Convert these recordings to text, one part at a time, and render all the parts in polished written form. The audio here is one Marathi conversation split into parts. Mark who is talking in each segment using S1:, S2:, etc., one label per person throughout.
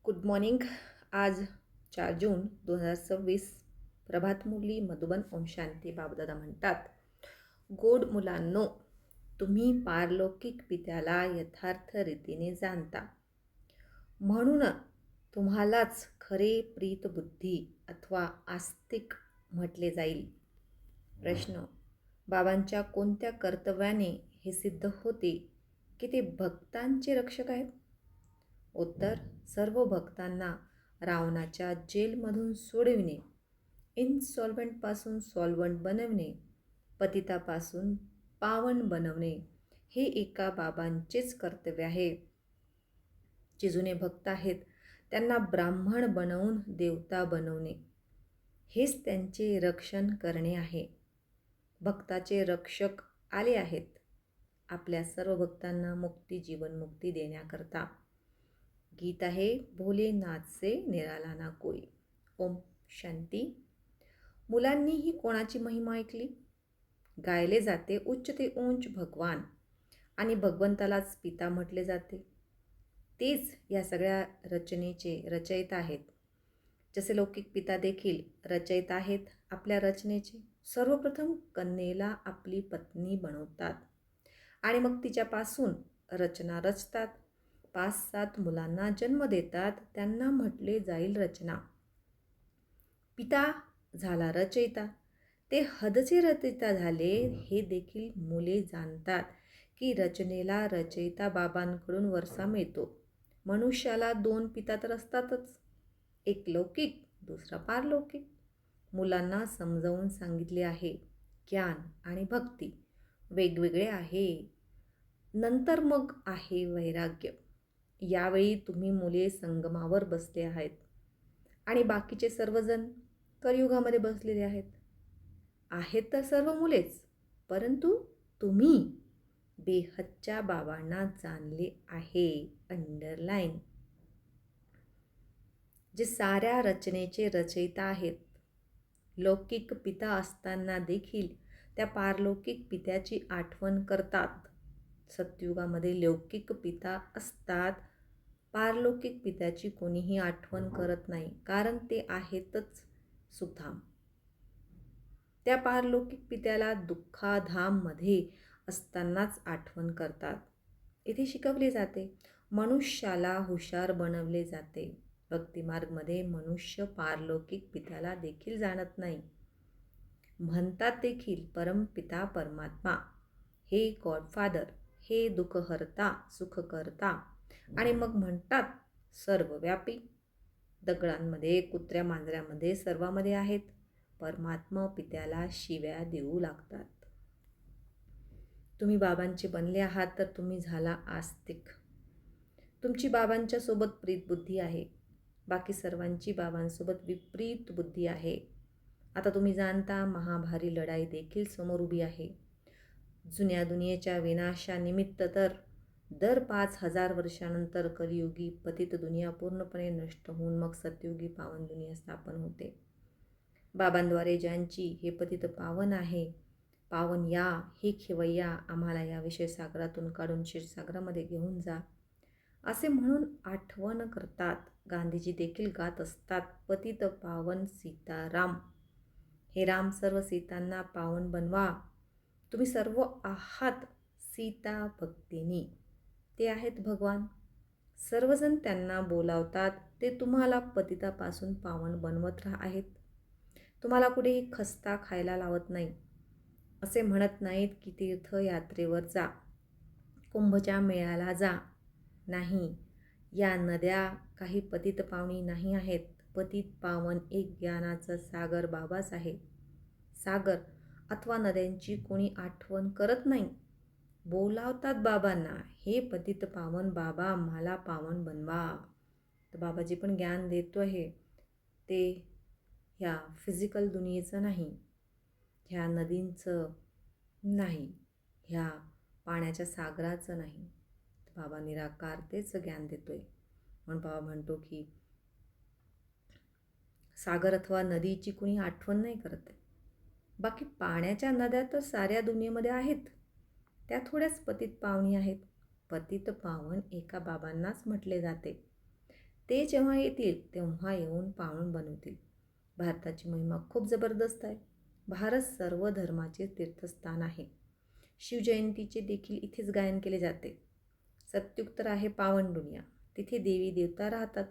S1: Good morning. आज 4 जून 2026. प्रभात मुरली मधुबन ओम शांती बाबदादा म्हणतात, गोड मुलांनो, तुम्ही पारलौकिक पित्याला यथार्थ रीतीने जाणता, म्हणून तुम्हालाच खरे प्रीत बुद्धी अथवा आस्तिक म्हटले जाईल. प्रश्न: बाबांच्या कोणत्या कर्तव्याने हे सिद्ध होते की ते भक्तांचे रक्षक आहेत? उत्तर: सर्व भक्तांना रावणाच्या जेलमधून सोडविणे, इनसॉल्व्हंटपासून सॉल्व्हंट बनवणे, पतितापासून पावन बनवणे हे एका बाबांचेच कर्तव्य आहे. जे जुने भक्त आहेत त्यांना ब्राह्मण बनवून देवता बनवणे हेच त्यांचे रक्षण करणे आहे. भक्ताचे रक्षक आले आहेत आपल्या सर्व भक्तांना मुक्ती, जीवनमुक्ती देण्याकरता. गीत आहे, भोलेनाथ से निराला ना कोई. ओम शांती. मुलांनी ही कोणाची महिमा ऐकली? गायले जाते उच्च ते उंच भगवान आणि भगवंतालाच पिता म्हटले जाते. तेच या सगळ्या रचनेचे रचयिता आहेत. जसे लौकिक पिता देखील रचयिता आहेत आपल्या रचनेचे. सर्वप्रथम कन्येला आपली पत्नी बनवतात आणि मग तिच्यापासून रचना रचतात. 5-7 मुलांना जन्म देतात, त्यांना म्हटले जाईल रचना. पिता झाला रचयिता. ते हदचे रचयिता झाले हे देखील मुले जाणतात की रचनेला रचयिता बाबांकडून वरसा मिळतो. मनुष्याला 2 पिता तर असतातच, एक लौकिक, दुसरा पारलौकिक. मुलांना समजावून सांगितले आहे, ज्ञान आणि भक्ती वेगवेगळे आहे. नंतर मग आहे वैराग्य. यावेळी तुम्ही मुले संगमावर बसले आहेत आणि बाकीचे सर्वजण कलियुगामध्ये बसलेले आहेत. आहेत तर सर्व मुलेच, परंतु तुम्ही बेहदच्या बाबांना जाणले आहे. अंडरलाईन. जे साऱ्या रचनेचे रचयिता आहेत. लौकिक पिता असताना देखील त्या पारलौकिक पित्याची आठवण करतात. सतयुगामध्ये लौकिक पिता असतात, पारलौकिक पित्याची कोणीही आठवण करत नाही, कारण ते आहेतच सुधाम. त्या पारलौकिक पित्याला दुःखाधाममध्ये असतानाच आठवण करतात. इथे शिकवले जाते, मनुष्याला हुशार बनवले जाते. भक्तिमार्गमध्ये मनुष्य पारलौकिक पित्याला देखील जाणत नाही. म्हणतात देखील परमपिता परमात्मा, हे गॉडफादर, हे दुःखहर्ता, सुखकर्ता, आणि मग म्हणतात सर्वव्यापी. दगडांमध्ये, कुत्र्या मांजऱ्यामध्ये, सर्वामध्ये आहेत. परमात्मा पित्याला शिव्या देऊ लागतात. तुम्ही बाबांचे बनले आहात तर तुम्ही झाला आस्तिक. तुमची बाबांच्या सोबत प्रीत बुद्धी आहे, बाकी सर्वांची बाबांसोबत विपरीत बुद्धी आहे. आता तुम्ही जाणता, महाभारी लढाई देखील समोर उभी आहे. जुन्या दुनियेच्या विनाशानिमित्त तर दर 5,000 वर्षानंतर कलियुगी पतित दुनिया पूर्णपणे नष्ट होऊन मग सतयुगी पावन दुनिया स्थापन होते. बाबांद्वारे ज्यांची हे पतित पावन आहे, पावन या, हे खेवय्या, आम्हाला या विषय सागरातून काढून क्षीरसागरामध्ये घेऊन जा, असे म्हणून आठवण करतात. गांधीजी देखील गात असतात, पतित पावन सीताराम. हे राम सर्व सीतांना पावन बनवा. तुम्ही सर्व आहात सीता भक्तिनी. ते आहेत भगवान. सर्वजण त्यांना बोलावतात. ते तुम्हाला पतितापासून पावन बनवत आहेत. तुम्हाला कुठेही खस्ता खायला लावत नाही. असे म्हणत नाहीत की तीर्थयात्रेवर जा, कुंभच्या मेळ्याला जा. नाही, या नद्या काही पतित पावनी नाही आहेत. पतित पावन एक ज्ञानाचा सागर बाबाच आहे. सागर अथवा नद्यांची कोणी आठवण करत नाही. बोलावतात बाबांना, हे पतित पावन बाबा, आम्हाला पावन बनवा. तर बाबाजी पण ज्ञान देतो आहे, ते ह्या फिजिकल दुनियेचं नाही, ह्या नदींचं नाही, ह्या पाण्याच्या सागराचं नाही. बाबा निराकार तेच ज्ञान देतोय. म्हणून बाबा म्हणतो की सागर अथवा नदीची कुणी आठवण नाही करत आहे. बाकी पाण्याच्या नद्या तर साऱ्या दुनियेमध्ये आहेत. त्या थोड्याच पतित पावनी आहेत. पतित पावन एका बाबांनाच म्हटले जाते. ते जेव्हा येतील तेव्हा येऊन पावन बनवतील. भारताची महिमा खूप जबरदस्त आहे. भारत सर्व धर्माचे तीर्थस्थान आहे. शिवजयंतीचे देखील इथेच गायन केले जाते. सत्युग तर आहे पावन दुनिया. तिथे देवी देवता राहतात.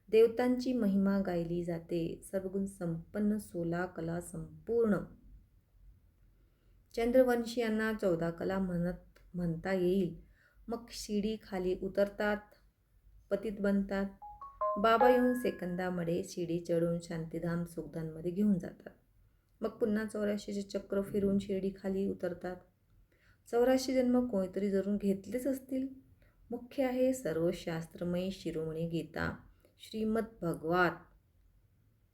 S1: देवतांची महिमा गायली जाते. सर्वगुण संपन्न 16 कला संपूर्ण. चंद्रवंशीयांना 14 कला म्हणता येईल. मग शिडी खाली उतरतात, पतित बनतात. बाबा येऊन सेकंदामध्ये शिडी चढून शांतीधाम सुखधाममध्ये घेऊन जातात. मग पुन्हा 84चे चक्र फिरून शिर्डी खाली उतरतात. 84 जन्म कोणीतरी जरूर घेतलेच असतील. मुख्य आहे सर्व शास्त्रमयी शिरोमणी गीता, श्रीमद भगवत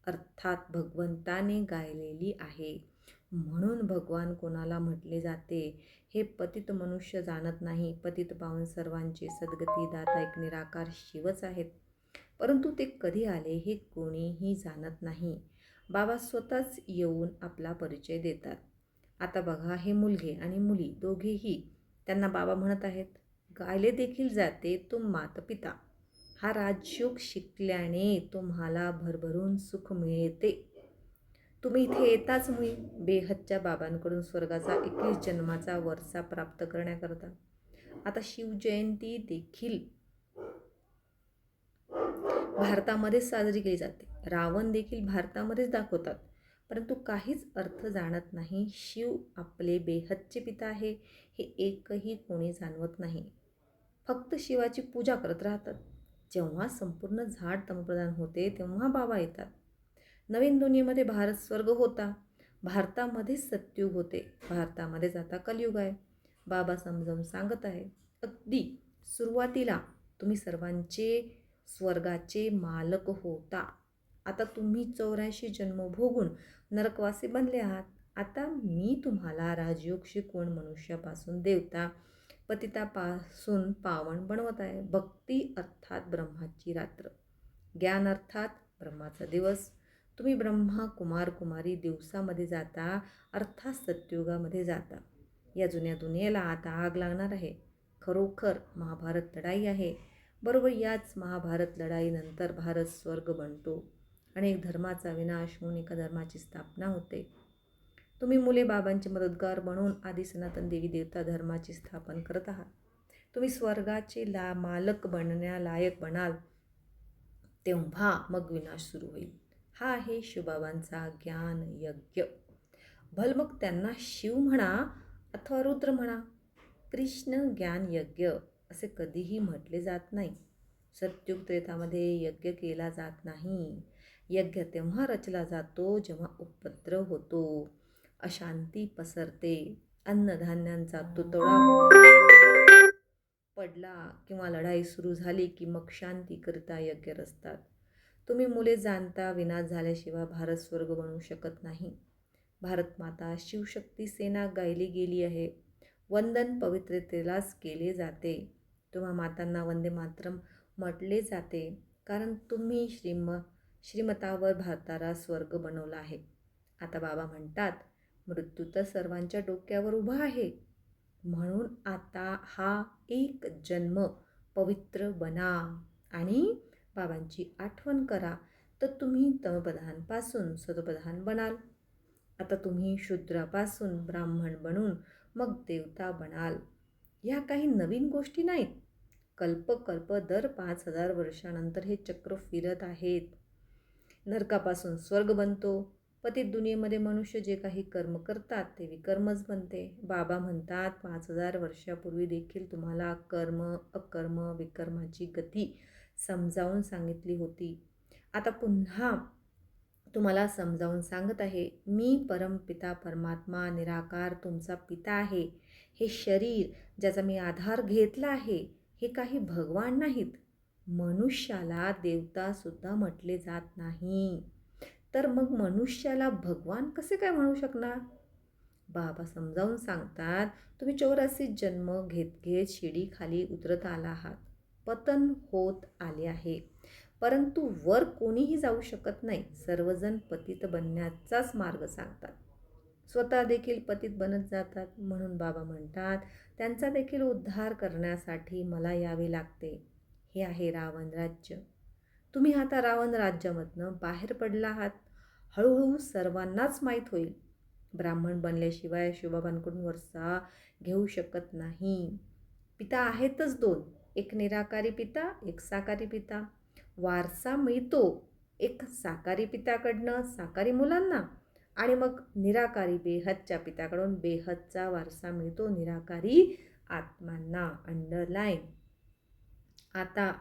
S1: अर्थात भगवंताने गायलेली आहे. म्हणून भगवान कोणाला म्हटले जाते हे पतित मनुष्य जाणत नाही. पतित पावन सर्वांचे सद्गती दाता एक निराकार शिवच आहेत. परंतु ते कधी आले हे कोणीही जाणत नाही. बाबा स्वतःच येऊन आपला परिचय देतात. आता बघा, हे मुलगे आणि मुली दोघेही त्यांना बाबा म्हणत आहेत. गायले देखील जाते तुम मातपिता. हा राजयोग शिकल्याने तुम्हाला भरभरून सुख मिळते. तुम्ही इथे येताच मुळे बेहदच्या बाबांकडून स्वर्गाचा 21 जन्माचा वरसा प्राप्त करण्याकरता. आता शिवजयंती देखील भारतामध्येच साजरी केली जाते. रावण देखील भारतामध्येच दाखवतात. परंतु काहीच अर्थ जाणत नाही. शिव आपले बेहदचे पिता आहे हे एकही कोणी जाणवत नाही. फक्त शिवाची पूजा करत राहतात. जेव्हा संपूर्ण झाड तमप्रधान होते तेव्हा बाबा येतात. नवीन दुनियेमध्ये भारत स्वर्ग होता. भारतामध्येच सत्युग होते. भारतामध्येच आता कलियुग आहे. बाबा समजावून सांगत आहे. अगदी सुरुवातीला तुम्ही सर्वांचे स्वर्गाचे मालक होता. आता तुम्ही 84 जन्म भोगून नरकवासी बनले आहात. आता मी तुम्हाला राजयोग शिकवून मनुष्यापासून देवता, पतितापासून पावन बनवत आहे. भक्ती अर्थात ब्रह्माची रात्र, ज्ञान अर्थात ब्रह्माचा दिवस. तुम्ही ब्रह्मा कुमार कुमारी दिवसामध्ये जाता, अर्थात सत्युगामध्ये जाता. या जुन्या दुनियेला आता आग लागणार आहे. खरोखर महाभारत लढाई आहे. बरोबर याच महाभारत लढाईनंतर भारत स्वर्ग बनतो. अनेक धर्माचा विनाश होऊन एका धर्माची स्थापना होते. तुम्ही मुले बाबांचे मदतगार बनून आदी सनातन देवी देवता धर्माची स्थापन करत आहात. तुम्ही स्वर्गाचे मालक बनण्यालायक बनाल तेव्हा मग विनाश सुरू होईल. हा आहे शिवबाबांचा ज्ञान यज्ञ. भल मग त्यांना शिव म्हणा अथवा रुद्र म्हणा, कृष्ण ज्ञान यज्ञ असे कधीही म्हटले जात नाही. सत्युग त्रेतामध्ये यज्ञ केला जात नाही. यज्ञ तेव्हा रचला जातो जेव्हा उपद्रव होतो, अशांती पसरते, अन्नधान्यांचा तुतडा पडला किंवा लढाई सुरू झाली की मग शांतीकरिता यज्ञ रचतात. तुम्ही मुले जाणता विनाश झाल्याशिवाय भारत स्वर्ग बनू शकत नाही. भारत माता शिवशक्ती सेना गायली गेली आहे. वंदन पवित्रतेलाच केले जाते. तुम्हा मातांना वंदे मातरम म्हटले जाते कारण तुम्ही श्रीमतावर भारताला स्वर्ग बनवला आहे. आता बाबा म्हणतात मृत्यू तर सर्वांच्या डोक्यावर उभा आहे. म्हणून आता हा एक जन्म पवित्र बना आणि बाबांची आठवण करा, तर तुम्ही तमप्रधानपासून सत्प्रधान बनाल. आता तुम्ही शूद्रापासून ब्राह्मण बनून मग देवता बनाल. ह्या काही नवीन गोष्टी नाहीत. कल्पकल्प दर 5000 वर्षानंतर हे चक्र फिरत आहेत. नरकापासून स्वर्ग बनतो. पतित दुनियेमध्ये मनुष्य जे काही कर्म करतात ते विकर्मच बनते. बाबा म्हणतात 5000 वर्षापूर्वी देखील तुम्हाला कर्म अकर्म विकर्माची गती समजावून सांगितली होती. आता पुन्हा तुम्हाला समजावून सांगत आहे. मी परमपिता परमात्मा निराकार तुमचा पिता आहे. हे शरीर ज्याचा मी आधार घेतला आहे हे काही भगवान नाहीत. मनुष्याला देवतासुद्धा म्हटले जात नाही. तर मग मनुष्याला भगवान कसे काय म्हणू शकणार? बाबा समजावून सांगतात तुम्ही 84 जन्म घेत शिडी खाली उतरत आला आहात. पतन होत आले आहे. परंतु वर कोणीही जाऊ शकत नाही. सर्वजण पतित बनण्याचाच मार्ग सांगतात. स्वतः देखील पतित बनत जातात. म्हणून बाबा म्हणतात त्यांचा देखील उद्धार करण्यासाठी मला यावे लागते. हे आहे रावण राज्य. तुम्ही आता रावण राज्यामधनं बाहेर पडला आहात. हळूहळू सर्वांनाच माहीत होईल. ब्राह्मण बनल्याशिवाय शिवबाबांकडून वरसा घेऊ शकत नाही. पिता आहेतच दोन, एक निराकारी पिता, एक साकारी पिता. वारसा मिळतो एक साकारी पित्याकडनं साकारी मुलांना, आणि मग निराकारी बेहदच्या पित्याकडून बेहदचा वारसा मिळतो निराकारी आत्मांना. अंडरलाईन. आता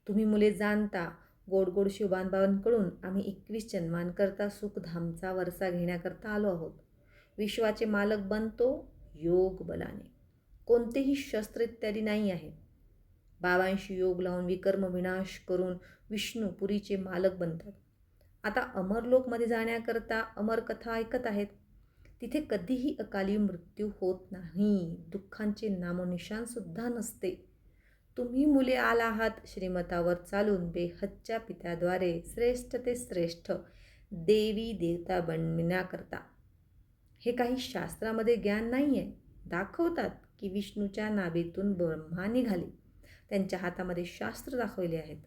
S1: तुम्ही मुले जाणता, गोड गोड शिवबाबांकडून आम्ही 21 जन्मांकरता सुखधामचा वरसा घेण्याकरता आलो आहोत. विश्वाचे मालक बनतो योग बलाने. कोणतेही शस्त्र इत्यादी नाही आहे. बाबांशी योग लावून विकर्म विनाश करून विष्णू पुरीचे मालक बनतात. आता अमरलोकमध्ये जाण्याकरता अमर कथा ऐकत आहेत. तिथे कधीही अकाली मृत्यू होत नाही, दुःखांचे नामोनिशाणसुद्धा नसते. तुम्ही मुले आला आहात श्रीमतावर चालून बेहदच्या पित्याद्वारे श्रेष्ठ ते श्रेष्ठ देवी देवता बनविण्याकरता. हे काही शास्त्रामध्ये ज्ञान नाही आहे. दाखवतात की विष्णूच्या नाभीतून ब्रह्मा निघाले, त्यांच्या हातामध्ये शास्त्र दाखवले आहेत.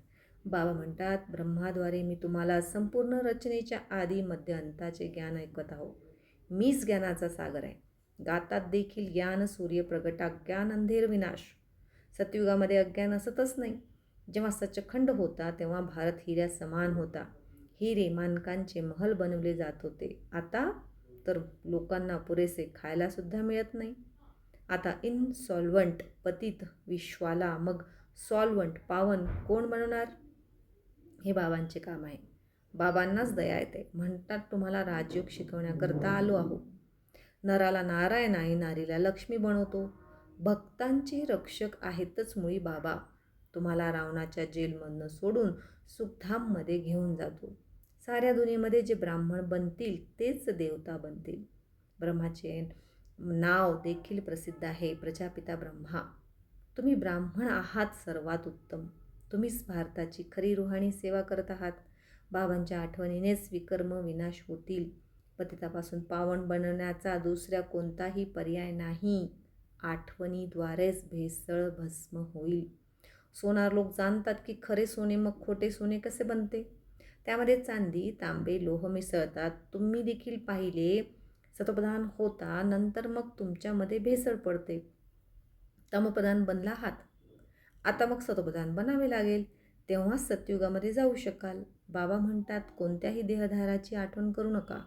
S1: बाबा म्हणतात, ब्रह्माद्वारे मी तुम्हाला संपूर्ण रचनेच्या आधी मध्य अंताचे ज्ञान ऐकत आहो. मीच ज्ञानाचा सागर आहे. गातात देखील ज्ञान सूर्य प्रगटा, ज्ञान अंधेर विनाश. सतयुगामध्ये अज्ञान असतच नाही. जेव्हा सचखंड होता तेव्हा भारत हिऱ्या समान होता. हिरे माणकांचे महल बनवले जात होते. आता तर लोकांना पुरेसे खायलासुद्धा मिळत नाही. आता इनसॉल्वंट पतित विश्वाला मग सॉल्वंट पावन कोण बनवणार? हे बाबांचे काम आहे. बाबांनाच दया येते. म्हणतात, तुम्हाला राजयोग शिकवण्याकरता आलो आहो. नराला नारायण आणि नारीला लक्ष्मी बनवतो. भक्तांचे रक्षक आहेतच मुळी बाबा. तुम्हाला रावणाच्या जेलमधनं सोडून सुखधाममध्ये घेऊन जातो. साऱ्या दुनियेमध्ये जे ब्राह्मण बनतील तेच देवता बनतील. ब्रह्माचे नाव देखील प्रसिद्ध आहे, प्रजापिता ब्रह्मा. तुम्ही ब्राह्मण आहात सर्वात उत्तम. तुम्हीच भारताची खरी रूहानी सेवा करत आहात. बाबांच्या आठवणीनेच विकर्म विनाश होतील. पतितापासून पावन बनवण्याचा दुसऱ्या कोणताही पर्याय नाही. आठवणीद्वारेच भेसळ भस्म होईल. सोनार लोक जाणतात की खरे सोने मग खोटे सोने कसे बनते. त्यामध्ये चांदी तांबे लोह मिसळतात. तुम्ही देखील पाहिले, सतोप्रधान होता, नंतर मग तुमच्यामध्ये भेसळ पडते. तमप्रधान बनला आहात, आता मग सतोप्रधान बनावे लागेल, तेव्हाच सत्ययुगामध्ये जाऊ शकाल. बाबा म्हणतात, कोणत्याही देहधाराची आठवण करू नका.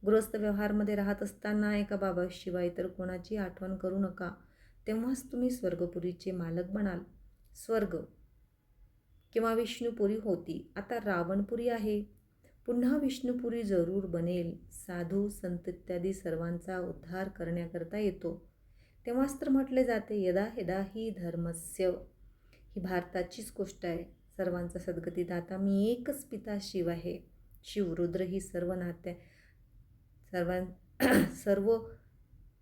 S1: गृहस्थ व्यवहारमध्ये राहत असताना एका बाबाशिवाय इतर कोणाची आठवण करू नका. तेव्हाच तुम्ही स्वर्गपुरीचे मालक बनाल. स्वर्ग किंवा विष्णुपुरी होती, आता रावणपुरी आहे. पुन्हा विष्णुपुरी जरूर बनेल. साधू संत इत्यादी सर्वांचा उद्धार करण्याकरता येतो. तेव्हाच तर म्हटले जाते, यदा यदा ही धर्मस्य. ही भारताचीच गोष्ट आहे. सर्वांचा सद्गतीदाता मी एकच पिता शिव आहे. शिव रुद्र ही सर्व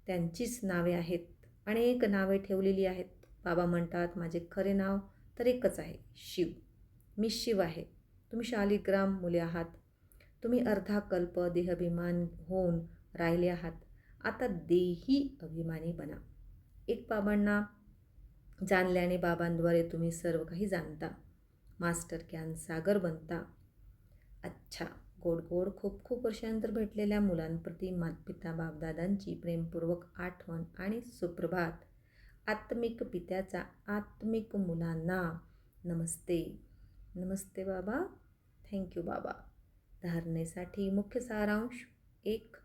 S1: त्यांचीच नावे आहेत. अनेक नावे ठेवलेली आहेत. बाबा म्हणतात, माझे खरे नाव तर एकच आहे, शिव. मी शिव आहे. तुम्ही शालिग्राम मुले आहात. तुम्ही अर्धा कल्प देहाभिमान होऊन राहिले आहात. आता देही अभिमानी बना. एक बाबांना जाणल्याने बाबांद्वारे तुम्ही सर्व काही जाणता. मास्टर ज्ञान सागर बनता. अच्छा, गोड गोड खूप खूप वर्षांतर भेटलेल्या मुलांप्रती मातपिता बापदादांची प्रेमपूर्वक आठवण आणि सुप्रभात. आत्मिक पित्याचा आत्मिक मुलांना नमस्ते. नमस्ते बाबा. थँक्यू बाबा. धारणेसाठी मुख्य सारांश 1.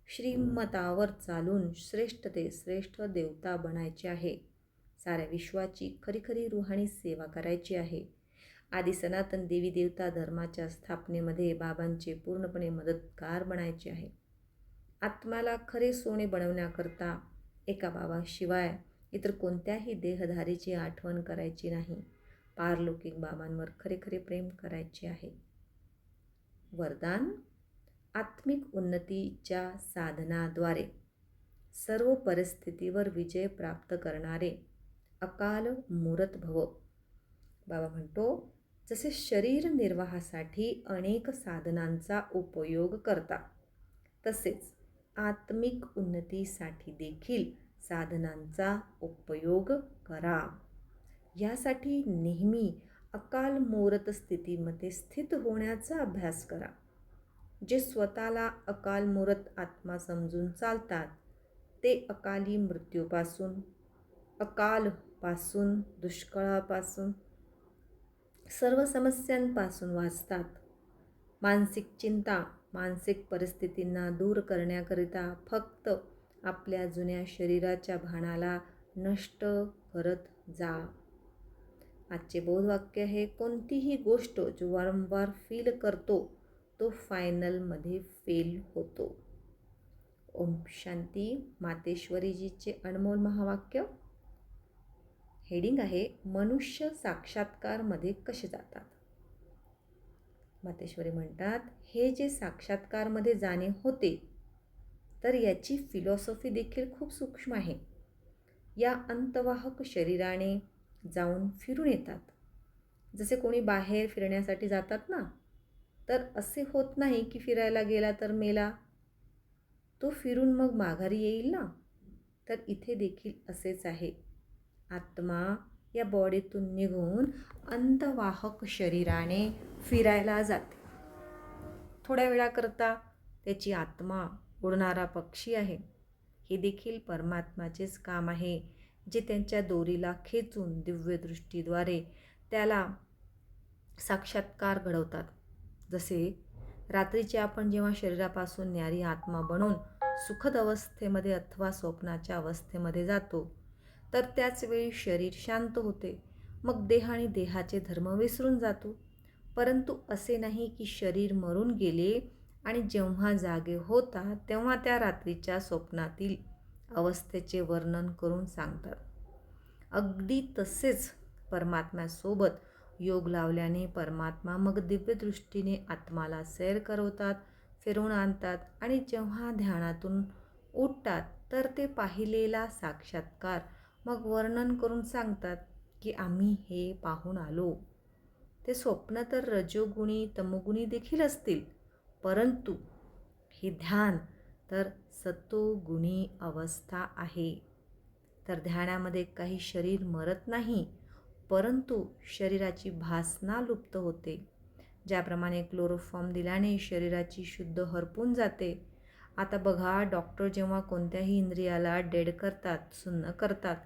S1: श्रीमतावर चालून श्रेष्ठ ते श्रेष्ठ देवता बनायचे आहे. साऱ्या विश्वाची खरी खरी रूहानी सेवा करायची आहे. आदी सनातन देवी देवता धर्माच्या स्थापनेमध्ये बाबांचे पूर्णपणे मदतगार बनायचे आहे. आत्म्याला खरे सोने बनवण्याकरता एका बाबाशिवाय इतर कोणत्याही देहधारीची आठवण करायची नाही. पारलौकिक बाबांवर खरे खरे प्रेम करायचे आहे. वरदान. आत्मिक उन्नतीच्या साधनाद्वारे सर्व परिस्थितीवर विजय प्राप्त करणारे अकाल मूरत भव. बाबा म्हणतो, जसे शरीर निर्वाहासाठी अनेक साधनांचा उपयोग करता, तसेच आत्मिक उन्नतीसाठी देखील साधनांचा उपयोग करा. यासाठी नेहमी अकाल मूर्त स्थितीमध्ये स्थित होण्याचा अभ्यास करा. जे स्वतःला अकाल मूर्त आत्मा समजून चालतात ते अकाली मृत्यूपासून, अकालपासून, दुष्काळापासून, सर्व समस्यांपासून वाचतात. मानसिक चिंता, मानसिक परिस्थितींना दूर करण्याकरिता फक्त आपल्या जुन्या शरीराच्या भानाला नष्ट करत जा. आजचे बोधवाक्य आहे, कोणतीही गोष्ट जो वारंवार फील करतो तो फायनलमध्ये फेल होतो. ओम शांती. मातेश्वरीजीचे अनमोल महावाक्य. हेडिंग आहे, मनुष्य साक्षात्कारमध्ये कसे जातात. मातेश्वरी म्हणतात, हे जे साक्षात्कारमध्ये जाणे होते तर याची फिलॉसॉफी देखील खूप सूक्ष्म आहे. या अंतवाहक शरीराने जाऊन फिरून येतात. जसे कोणी बाहेर फिरण्यासाठी जातात ना, तर असे होत नाही की फिरायला गेला तर मेला, तो फिरून मग माघारी येईल ना. तर इथे देखील असेच आहे. आत्मा या बॉडीतून निघून अंतवाहक शरीराने फिरायला जाते. थोड्या वेळाकरता त्याची आत्मा उडणारा पक्षी आहे. हे देखील परमात्माचेच काम आहे, जे त्यांच्या दोरीला खेचून दिव्यदृष्टीद्वारे त्याला साक्षात्कार घडवतात. जसे रात्रीचे आपण जेव्हा शरीरापासून न्यारी आत्मा बनून सुखद अवस्थेमध्ये अथवा स्वप्नाच्या अवस्थेमध्ये जातो, तर त्याच वेळी शरीर शांत होते. मग देह आणि देहाचे धर्म विसरून जातो. परंतु असे नाही की शरीर मरून गेले आणि जेव्हा जागे होता तेव्हा त्या रात्रीच्या स्वप्नातील अवस्थेचे वर्णन करून सांगतात. अगदी तसेच परमात्म्यासोबत योग लावल्याने परमात्मा मग दिव्यदृष्टीने आत्माला सैर करवतात, फिरवून आणतात आणि जेव्हा ध्यानातून उठतात तर ते पाहिलेला साक्षात्कार मग वर्णन करून सांगतात की आम्ही हे पाहून आलो. ते स्वप्न तर रजोगुणी तमोगुणी देखील असतील, परंतु हे ध्यान तर सतोगुणी अवस्था आहे. तर ध्यानामध्ये काही शरीर मरत नाही, परंतु शरीराची भासना लुप्त होते. ज्याप्रमाणे क्लोरोफॉर्म दिल्याने शरीराची शुद्ध हरपून जाते. आता बघा, डॉक्टर जेव्हा कोणत्याही इंद्रियाला डेड करतात, सुन्न करतात,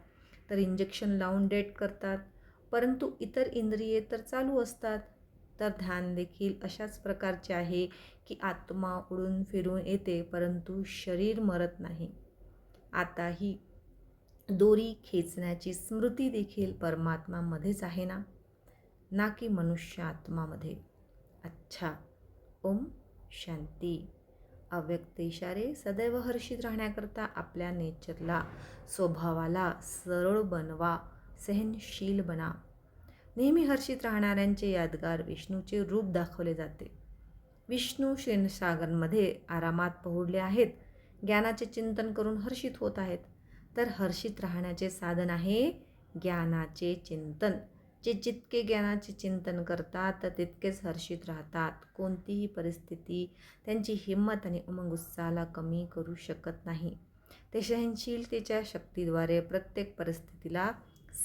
S1: तर इंजेक्शन लावून डेड करतात, परंतु इतर इंद्रिये तर चालू असतात. तर ध्यान देखील अशाच प्रकारचे आहे की आत्मा उडून फिरून येते, परंतु शरीर मरत नाही. आता ही दोरी खेचण्याची स्मृती देखील परमात्मामध्येच आहे ना, ना की मनुष्य आत्मामध्ये. अच्छा. ओम शांती. अव्यक्त इशारे. सदैव हर्षित राहण्याकरता आपल्या नेचरला, स्वभावाला सरळ बनवा, सहनशील बना. नेहमी हर्षित राहणाऱ्यांचे यादगार विष्णूचे रूप दाखवले जाते. विष्णू क्षीरसागरमध्ये आरामात पहुडले आहेत, ज्ञानाचे चिंतन करून हर्षित होत आहेत. तर हर्षित राहण्याचे साधन आहे ज्ञानाचे चिंतन. जे जितके ज्ञानाचे चिंतन करतात तर तितकेच हर्षित राहतात. कोणतीही परिस्थिती त्यांची हिंमत आणि उमंग उत्साहाला कमी करू शकत नाही. ते सहनशीलतेच्या शक्तीद्वारे प्रत्येक परिस्थितीला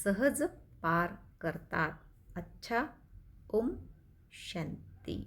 S1: सहज पार करतात. अच्छा. ओम शांती.